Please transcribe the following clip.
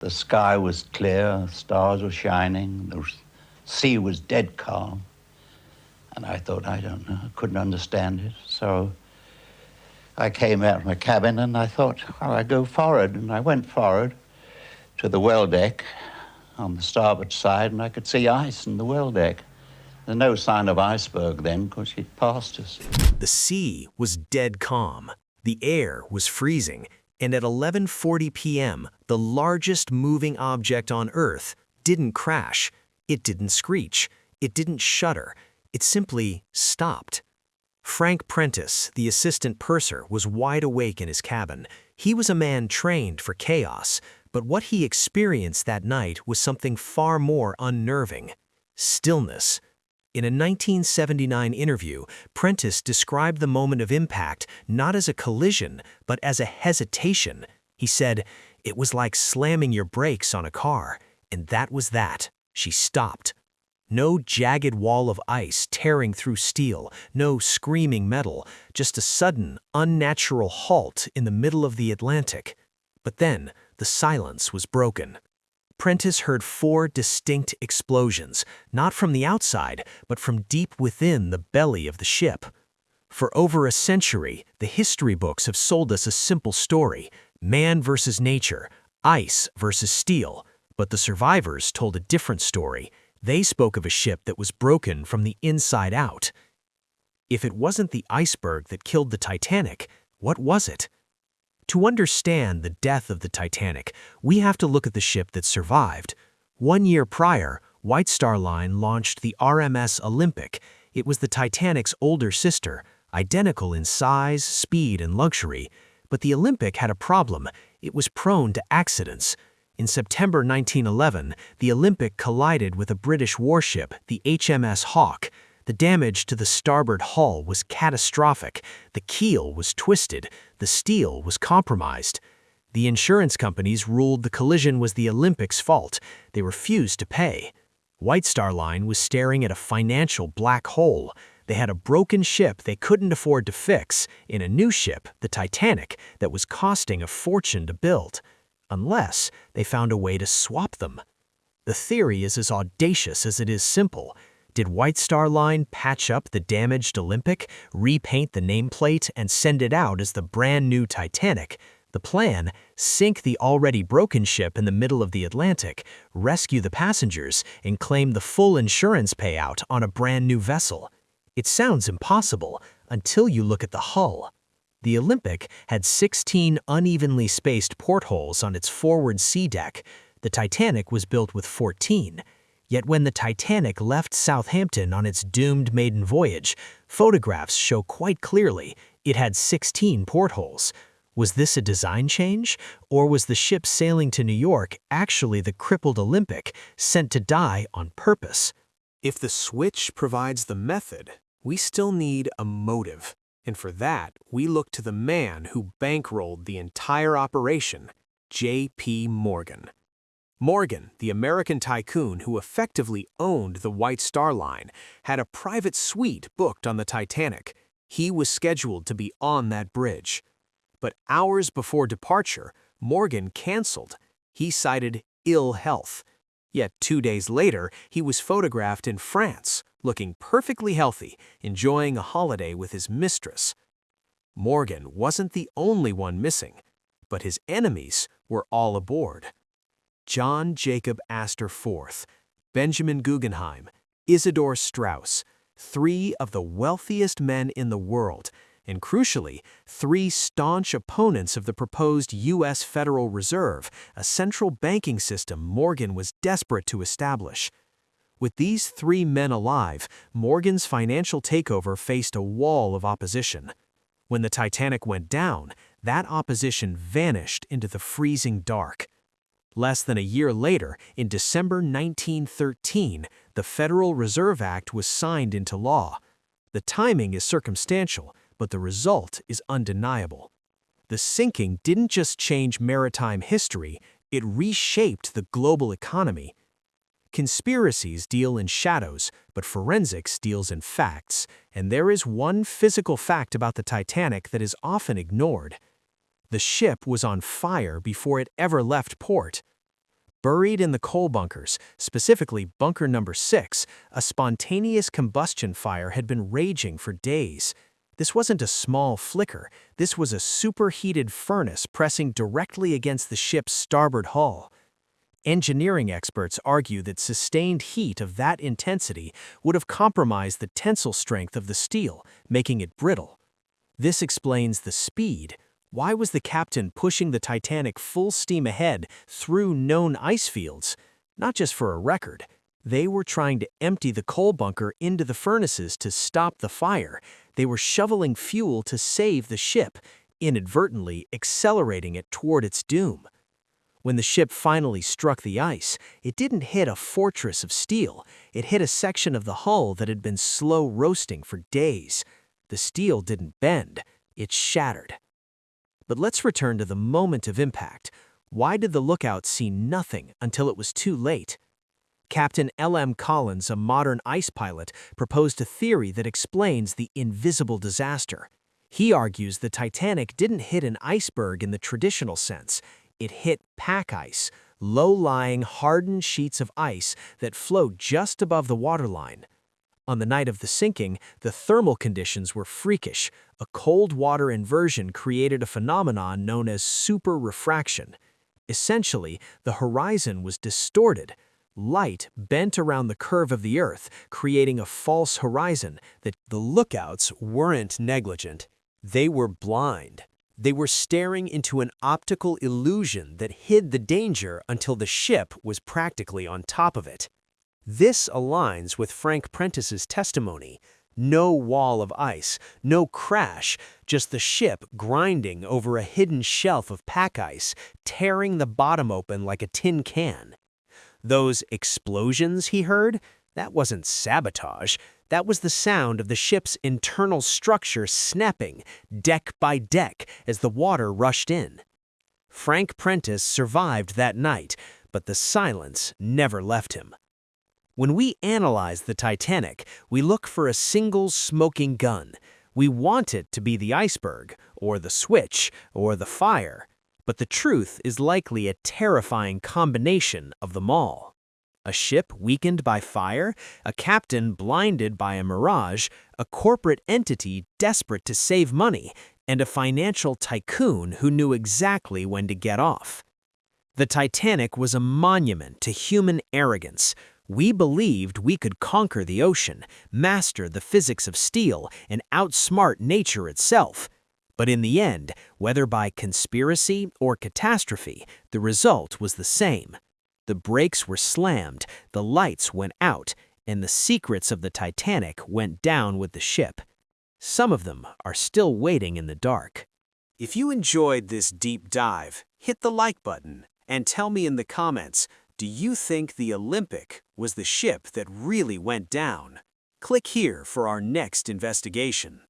The sky was clear, stars were shining, the sea was dead calm. And I thought, I don't know, I couldn't understand it. So I came out of my cabin and I thought, well, I'd go forward. And I went forward to the well deck on the starboard side, and I could see ice in the well deck. There's no sign of Iceberg then, because he'd passed us. The sea was dead calm. The air was freezing. And at 11:40 p.m., the largest moving object on Earth didn't crash. It didn't screech. It didn't shudder. It simply stopped. Frank Prentice, the assistant purser, was wide awake in his cabin. He was a man trained for chaos, but what he experienced that night was something far more unnerving: stillness. In a 1979 interview, Prentice described the moment of impact not as a collision, but as a hesitation. He said, "It was like slamming your brakes on a car, and that was that." She stopped. No jagged wall of ice tearing through steel, no screaming metal, just a sudden, unnatural halt in the middle of the Atlantic. But then, the silence was broken. Prentice heard 4 distinct explosions, not from the outside, but from deep within the belly of the ship. For over a century, the history books have sold us a simple story: man versus nature, ice versus steel. But the survivors told a different story. They spoke of a ship that was broken from the inside out. If it wasn't the iceberg that killed the Titanic, what was it? To understand the death of the Titanic, we have to look at the ship that survived. 1 year prior, White Star Line launched the RMS Olympic. It was the Titanic's older sister, identical in size, speed, and luxury. But the Olympic had a problem: it was prone to accidents. In September 1911, the Olympic collided with a British warship, the HMS Hawke. The damage to the starboard hull was catastrophic. The keel was twisted. The steel was compromised. The insurance companies ruled the collision was the Olympic's fault. They refused to pay. White Star Line was staring at a financial black hole. They had a broken ship they couldn't afford to fix in a new ship, the Titanic, that was costing a fortune to build. Unless they found a way to swap them. The theory is as audacious as it is simple. Did White Star Line patch up the damaged Olympic, repaint the nameplate, and send it out as the brand new Titanic? The plan: sink the already broken ship in the middle of the Atlantic, rescue the passengers, and claim the full insurance payout on a brand new vessel. It sounds impossible until you look at the hull. The Olympic had 16 unevenly spaced portholes on its forward sea deck. The Titanic was built with 14. Yet when the Titanic left Southampton on its doomed maiden voyage, photographs show quite clearly it had 16 portholes. Was this a design change, or was the ship sailing to New York actually the crippled Olympic, sent to die on purpose? If the switch provides the method, we still need a motive. And for that, we look to the man who bankrolled the entire operation, J.P. Morgan. Morgan, the American tycoon who effectively owned the White Star Line, had a private suite booked on the Titanic. He was scheduled to be on that bridge. But hours before departure, Morgan canceled. He cited ill health. Yet 2 days later, he was photographed in France, looking perfectly healthy, enjoying a holiday with his mistress. Morgan wasn't the only one missing, but his enemies were all aboard. John Jacob Astor IV, Benjamin Guggenheim, Isidor Straus, 3 of the wealthiest men in the world, and crucially, 3 staunch opponents of the proposed U.S. Federal Reserve, a central banking system Morgan was desperate to establish. With these 3 men alive, Morgan's financial takeover faced a wall of opposition. When the Titanic went down, that opposition vanished into the freezing dark. Less than a year later, in December 1913, the Federal Reserve Act was signed into law. The timing is circumstantial, but the result is undeniable. The sinking didn't just change maritime history, it reshaped the global economy. Conspiracies deal in shadows, but forensics deals in facts, and there is one physical fact about the Titanic that is often ignored. The ship was on fire before it ever left port. Buried in the coal bunkers, specifically bunker number 6, a spontaneous combustion fire had been raging for days. This wasn't a small flicker, this was a superheated furnace pressing directly against the ship's starboard hull. Engineering experts argue that sustained heat of that intensity would have compromised the tensile strength of the steel, making it brittle. This explains the speed. Why was the captain pushing the Titanic full steam ahead through known ice fields? Not just for a record. They were trying to empty the coal bunker into the furnaces to stop the fire. They were shoveling fuel to save the ship, inadvertently accelerating it toward its doom. When the ship finally struck the ice, it didn't hit a fortress of steel. It hit a section of the hull that had been slow roasting for days. The steel didn't bend, it shattered. But let's return to the moment of impact. Why did the lookout see nothing until it was too late? Captain L.M. Collins, a modern ice pilot, proposed a theory that explains the invisible disaster. He argues the Titanic didn't hit an iceberg in the traditional sense. It hit pack ice, low-lying, hardened sheets of ice that float just above the waterline. On the night of the sinking, the thermal conditions were freakish. A cold water inversion created a phenomenon known as super-refraction. Essentially, the horizon was distorted. Light bent around the curve of the Earth, creating a false horizon that the lookouts weren't negligent. They were blind. They were staring into an optical illusion that hid the danger until the ship was practically on top of it. This aligns with Frank Prentice's testimony. No wall of ice, no crash, just the ship grinding over a hidden shelf of pack ice, tearing the bottom open like a tin can. Those explosions he heard, that wasn't sabotage. That was the sound of the ship's internal structure snapping, deck by deck, as the water rushed in. Frank Prentice survived that night, but the silence never left him. When we analyze the Titanic, we look for a single smoking gun. We want it to be the iceberg, or the switch, or the fire. But the truth is likely a terrifying combination of them all. A ship weakened by fire, a captain blinded by a mirage, a corporate entity desperate to save money, and a financial tycoon who knew exactly when to get off. The Titanic was a monument to human arrogance. We believed we could conquer the ocean, master the physics of steel, and outsmart nature itself. But in the end, whether by conspiracy or catastrophe, the result was the same. The brakes were slammed, the lights went out, and the secrets of the Titanic went down with the ship. Some of them are still waiting in the dark. If you enjoyed this deep dive, hit the like button and tell me in the comments, do you think the Olympic was the ship that really went down? Click here for our next investigation.